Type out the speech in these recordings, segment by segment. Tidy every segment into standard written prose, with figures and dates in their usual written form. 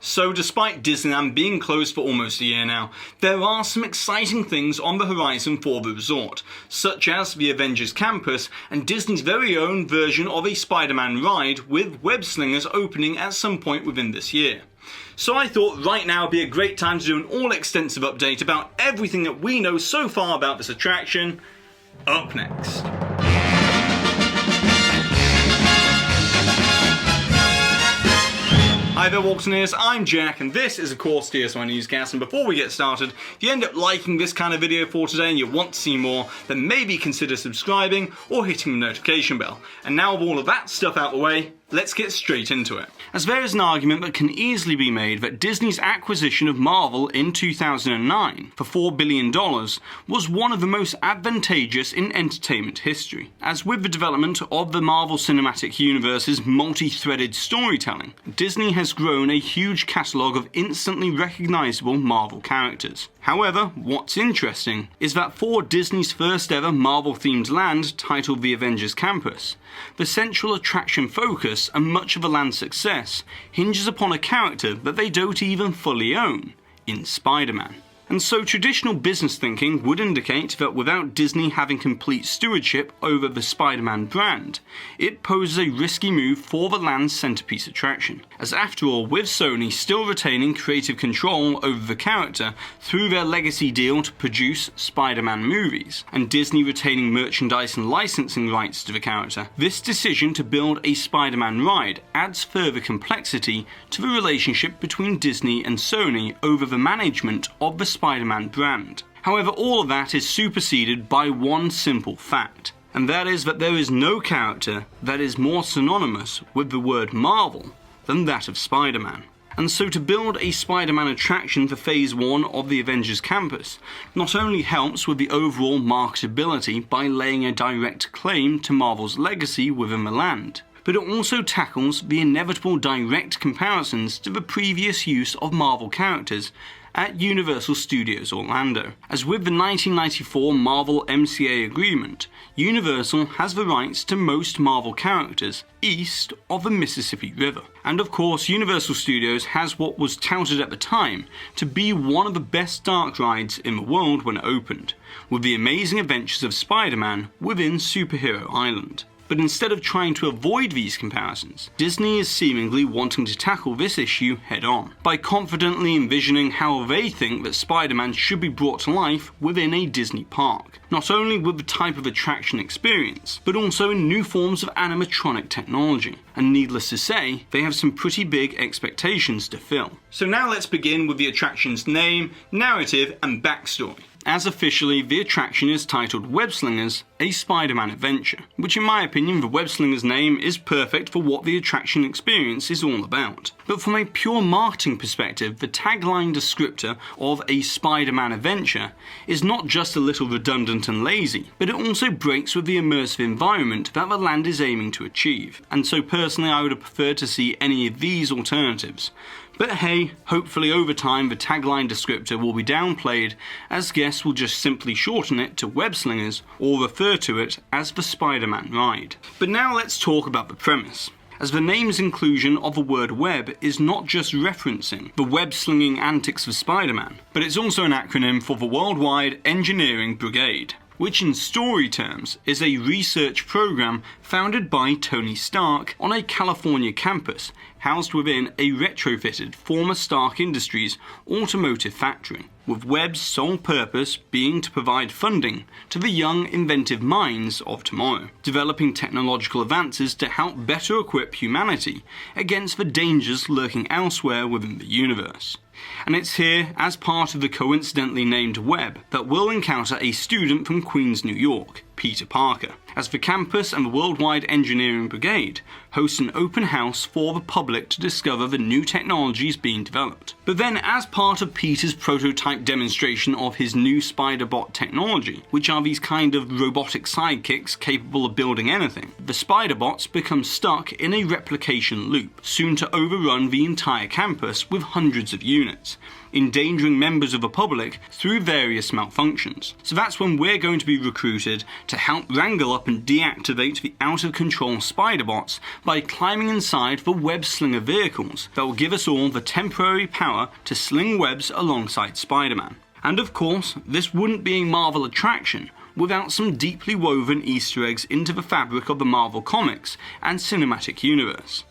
So despite Disneyland being closed for almost a year now, there are some exciting things on the horizon for the resort, such as the Avengers Campus and Disney's very own version of a Spider-Man ride with Web Slingers opening at some point within this year. So I thought right now would be a great time to do an all-extensive update about everything that we know so far about this attraction. Up next. Hi there Walksoneers, I'm Jack and this is of course DSY Newscast, and before we get started, if you end up liking this kind of video for today and you want to see more, then maybe consider subscribing or hitting the notification bell. And now with all of that stuff out the way, let's get straight into it. As there is an argument that can easily be made that Disney's acquisition of Marvel in 2009 for $4 billion was one of the most advantageous in entertainment history, as with the development of the Marvel Cinematic Universe's multi-threaded storytelling, Disney has grown a huge catalogue of instantly recognisable Marvel characters. However, what's interesting is that for Disney's first ever Marvel-themed land titled the Avengers Campus, the central attraction focus and much of the land's success hinges upon a character that they don't even fully own, in Spider-Man. And so traditional business thinking would indicate that without Disney having complete stewardship over the Spider-Man brand, it poses a risky move for the land's centerpiece attraction. As after all, with Sony still retaining creative control over the character through their legacy deal to produce Spider-Man movies, and Disney retaining merchandise and licensing rights to the character, this decision to build a Spider-Man ride adds further complexity to the relationship between Disney and Sony over the management of the Spider-Man brand. However, all of that is superseded by one simple fact, and that is that there is no character that is more synonymous with the word Marvel than that of Spider-Man. And so to build a Spider-Man attraction for Phase 1 of the Avengers Campus not only helps with the overall marketability by laying a direct claim to Marvel's legacy within the land, but it also tackles the inevitable direct comparisons to the previous use of Marvel characters at Universal Studios Orlando. As with the 1994 Marvel MCA agreement, Universal has the rights to most Marvel characters east of the Mississippi River. And of course, Universal Studios has what was touted at the time to be one of the best dark rides in the world when it opened, with the amazing adventures of Spider-Man within Superhero Island. But instead of trying to avoid these comparisons, Disney is seemingly wanting to tackle this issue head-on, by confidently envisioning how they think that Spider-Man should be brought to life within a Disney park, not only with the type of attraction experience, but also in new forms of animatronic technology. And needless to say, they have some pretty big expectations to fill. So now let's begin with the attraction's name, narrative, and backstory. As officially, the attraction is titled Web Slingers, a Spider-Man adventure, which in my opinion the Web Slingers name is perfect for what the attraction experience is all about. But from a pure marketing perspective, the tagline descriptor of a Spider-Man adventure is not just a little redundant and lazy, but it also breaks with the immersive environment that the land is aiming to achieve. And so personally I would have preferred to see any of these alternatives. But hey, hopefully over time the tagline descriptor will be downplayed, as guests will just simply shorten it to Web Slingers or refer to it as the Spider-Man ride. But now let's talk about the premise, as the name's inclusion of the word web is not just referencing the web-slinging antics of Spider-Man, but it's also an acronym for the Worldwide Engineering Brigade, which in story terms is a research program founded by Tony Stark on a California campus housed within a retrofitted former Stark Industries automotive factory, with Webb's sole purpose being to provide funding to the young inventive minds of tomorrow, developing technological advances to help better equip humanity against the dangers lurking elsewhere within the universe. And it's here, as part of the coincidentally named Web, that we'll encounter a student from Queens, New York, Peter Parker, as the campus and the Worldwide Engineering Brigade host an open house for the public to discover the new technologies being developed. But then, as part of Peter's prototype demonstration of his new Spider-Bot technology, which are these kind of robotic sidekicks capable of building anything, the Spider-Bots become stuck in a replication loop, soon to overrun the entire campus with hundreds of units, endangering members of the public through various malfunctions. So that's when we're going to be recruited to help wrangle up and deactivate the out-of-control Spider-Bots by climbing inside the web-slinger vehicles that will give us all the temporary power to sling webs alongside Spider-Man. And of course, this wouldn't be a Marvel attraction without some deeply woven Easter eggs into the fabric of the Marvel Comics and cinematic universe.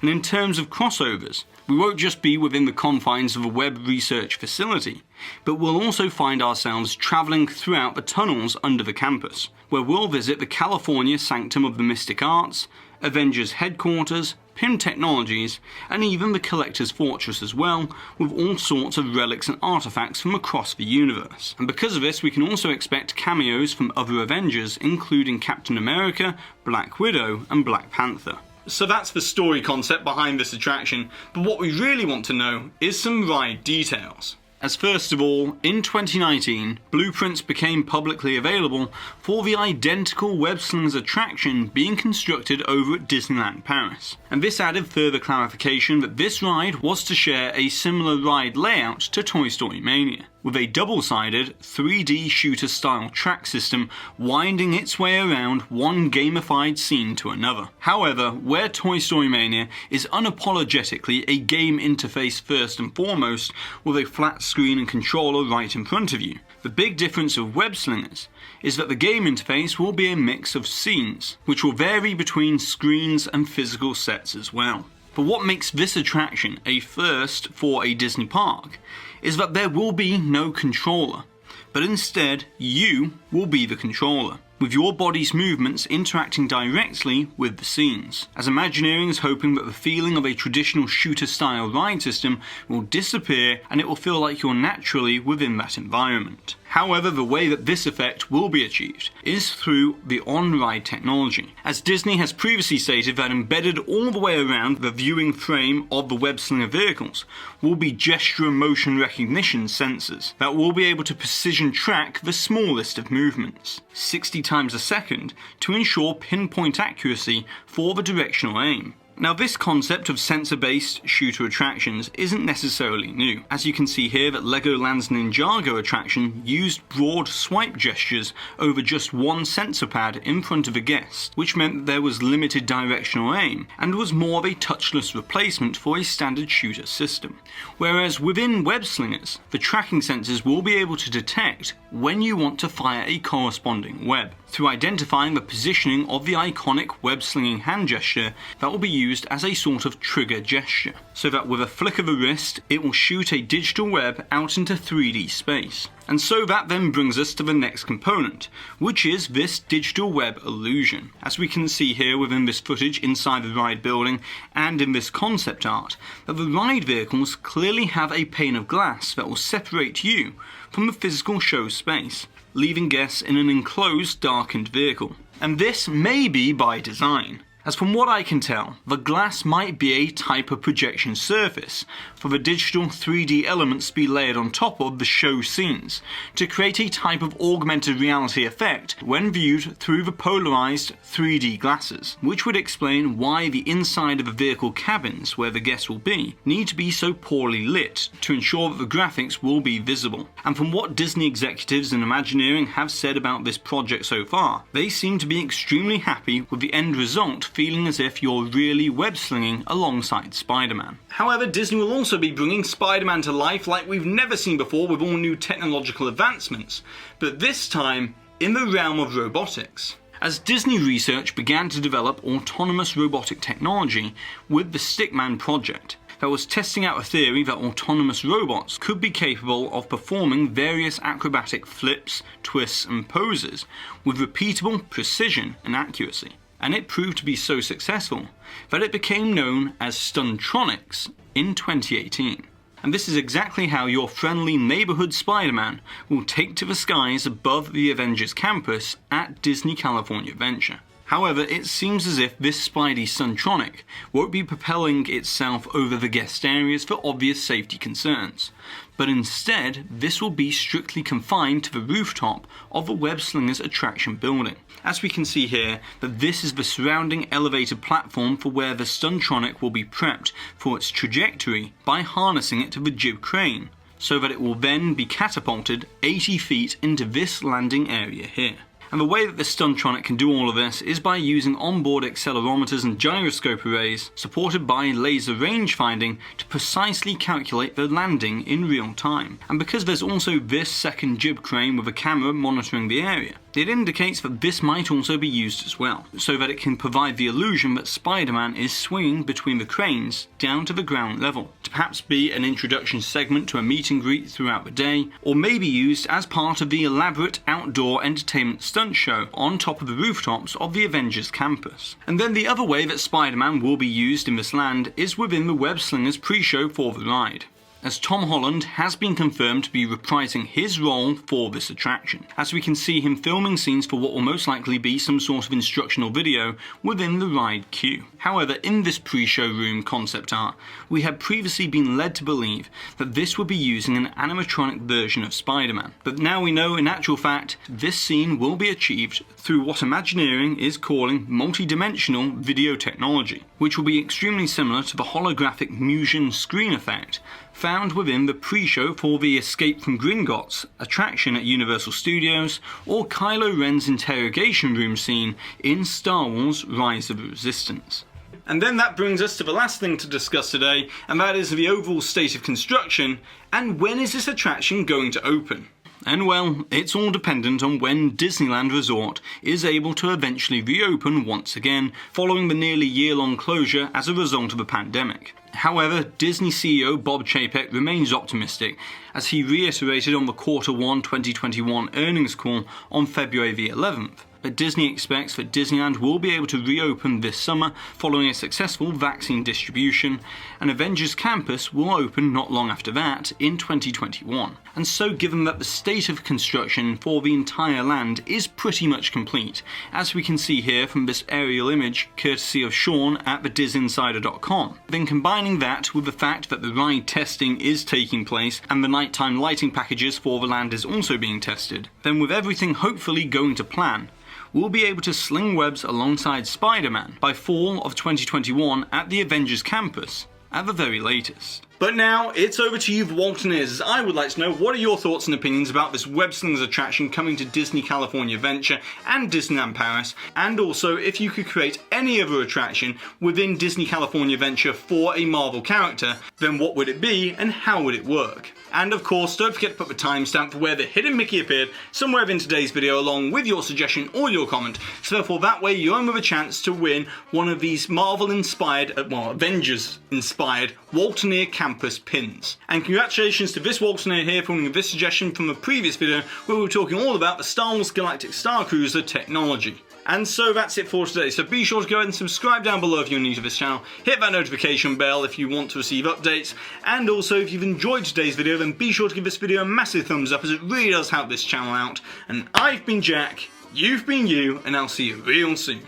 And in terms of crossovers, we won't just be within the confines of a web research facility, but we'll also find ourselves travelling throughout the tunnels under the campus, where we'll visit the California Sanctum of the Mystic Arts, Avengers headquarters, Pym Technologies, and even the Collector's Fortress as well, with all sorts of relics and artifacts from across the universe. And because of this, we can also expect cameos from other Avengers, including Captain America, Black Widow, and Black Panther. So that's the story concept behind this attraction, but what we really want to know is some ride details. As first of all, in 2019, blueprints became publicly available for the identical Web Slingers attraction being constructed over at Disneyland Paris. And this added further clarification that this ride was to share a similar ride layout to Toy Story Mania, with a double-sided 3D shooter-style track system winding its way around one gamified scene to another. However, where Toy Story Mania is unapologetically a game interface first and foremost, with a flat screen and controller right in front of you, the big difference of Web Slingers is that the game interface will be a mix of scenes, which will vary between screens and physical sets as well. But what makes this attraction a first for a Disney park is that there will be no controller, but instead you will be the controller, with your body's movements interacting directly with the scenes, as Imagineering is hoping that the feeling of a traditional shooter-style ride system will disappear and it will feel like you're naturally within that environment. However, the way that this effect will be achieved is through the on-ride technology, as Disney has previously stated that embedded all the way around the viewing frame of the Web Slinger vehicles will be gesture and motion recognition sensors that will be able to precision track the smallest of movements, 60 times a second, to ensure pinpoint accuracy for the directional aim. Now, this concept of sensor-based shooter attractions isn't necessarily new, as you can see here that Legoland's Ninjago attraction used broad swipe gestures over just one sensor pad in front of a guest, which meant that there was limited directional aim and was more of a touchless replacement for a standard shooter system. Whereas within Web Slingers, the tracking sensors will be able to detect when you want to fire a corresponding web, through identifying the positioning of the iconic web-slinging hand gesture that will be used as a sort of trigger gesture, so that with a flick of a wrist it will shoot a digital web out into 3D space. And so that then brings us to the next component, which is this digital web illusion. As we can see here within this footage inside the ride building and in this concept art, that the ride vehicles clearly have a pane of glass that will separate you from the physical show space, leaving guests in an enclosed, darkened vehicle. And this may be by design, as from what I can tell, the glass might be a type of projection surface for the digital 3D elements to be layered on top of the show scenes to create a type of augmented reality effect when viewed through the polarized 3D glasses, which would explain why the inside of the vehicle cabins where the guests will be need to be so poorly lit to ensure that the graphics will be visible. And from what Disney executives and Imagineering have said about this project so far, they seem to be extremely happy with the end result, feeling as if you're really web-slinging alongside Spider-Man. However, Disney will also be bringing Spider-Man to life like we've never seen before with all new technological advancements, but this time in the realm of robotics. As Disney Research began to develop autonomous robotic technology with the Stickman project, that was testing out a theory that autonomous robots could be capable of performing various acrobatic flips, twists and poses with repeatable precision and accuracy. And it proved to be so successful that it became known as Stuntronics in 2018. And this is exactly how your friendly neighborhood Spider-Man will take to the skies above the Avengers campus at Disney California Adventure. However, it seems as if this Spidey Stuntronic won't be propelling itself over the guest areas for obvious safety concerns, but instead this will be strictly confined to the rooftop of the Web Slingers attraction building. As we can see here, that this is the surrounding elevated platform for where the Stuntronic will be prepped for its trajectory by harnessing it to the jib crane, so that it will then be catapulted 80 feet into this landing area here. And the way that the Stuntronic can do all of this is by using onboard accelerometers and gyroscope arrays supported by laser range finding to precisely calculate the landing in real time. And because there's also this second jib crane with a camera monitoring the area, it indicates that this might also be used as well, so that it can provide the illusion that Spider-Man is swinging between the cranes down to the ground level, to perhaps be an introduction segment to a meet and greet throughout the day, or maybe used as part of the elaborate outdoor entertainment stunt show on top of the rooftops of the Avengers campus. And then the other way that Spider-Man will be used in this land is within the Web Slingers pre-show for the ride, as Tom Holland has been confirmed to be reprising his role for this attraction, as we can see him filming scenes for what will most likely be some sort of instructional video within the ride queue. However, in this pre-show room concept art, we had previously been led to believe that this would be using an animatronic version of Spider-Man, but now we know in actual fact this scene will be achieved through what Imagineering is calling multi-dimensional video technology, which will be extremely similar to the holographic Musion screen effect found within the pre-show for the Escape from Gringotts attraction at Universal Studios, or Kylo Ren's interrogation room scene in Star Wars Rise of the Resistance. And then that brings us to the last thing to discuss today, and that is the overall state of construction, and when is this attraction going to open? And well, it's all dependent on when Disneyland Resort is able to eventually reopen once again, following the nearly year-long closure as a result of the pandemic. However, Disney CEO Bob Chapek remains optimistic, as he reiterated on the Q1 2021 earnings call on February the 11th. But Disney expects that Disneyland will be able to reopen this summer following a successful vaccine distribution, and Avengers Campus will open not long after that in 2021. And so, given that the state of construction for the entire land is pretty much complete, as we can see here from this aerial image courtesy of Sean at thedisinsider.com, then combining that with the fact that the ride testing is taking place and the nighttime lighting packages for the land is also being tested, then with everything hopefully going to plan, we'll be able to sling webs alongside Spider-Man by fall of 2021 at the Avengers Campus, at the very latest. But now, it's over to you, the Waltoneers, as I would like to know what are your thoughts and opinions about this Web Slingers attraction coming to Disney California Adventure and Disneyland Paris, and also if you could create any other attraction within Disney California Adventure for a Marvel character, then what would it be and how would it work? And of course, don't forget to put the timestamp for where the hidden Mickey appeared somewhere in today's video along with your suggestion or your comment, so therefore that way you only have a chance to win one of these Marvel-inspired, Avengers-inspired Waltoneer Campus pins. And congratulations to this Waltoneer here for winning this suggestion from a previous video where we were talking all about the Star Wars Galactic Star Cruiser technology. And so that's it for today, so be sure to go ahead and subscribe down below if you're new to this channel, hit that notification bell if you want to receive updates, and also if you've enjoyed today's video then be sure to give this video a massive thumbs up as it really does help this channel out. And I've been Jack, you've been you, and I'll see you real soon.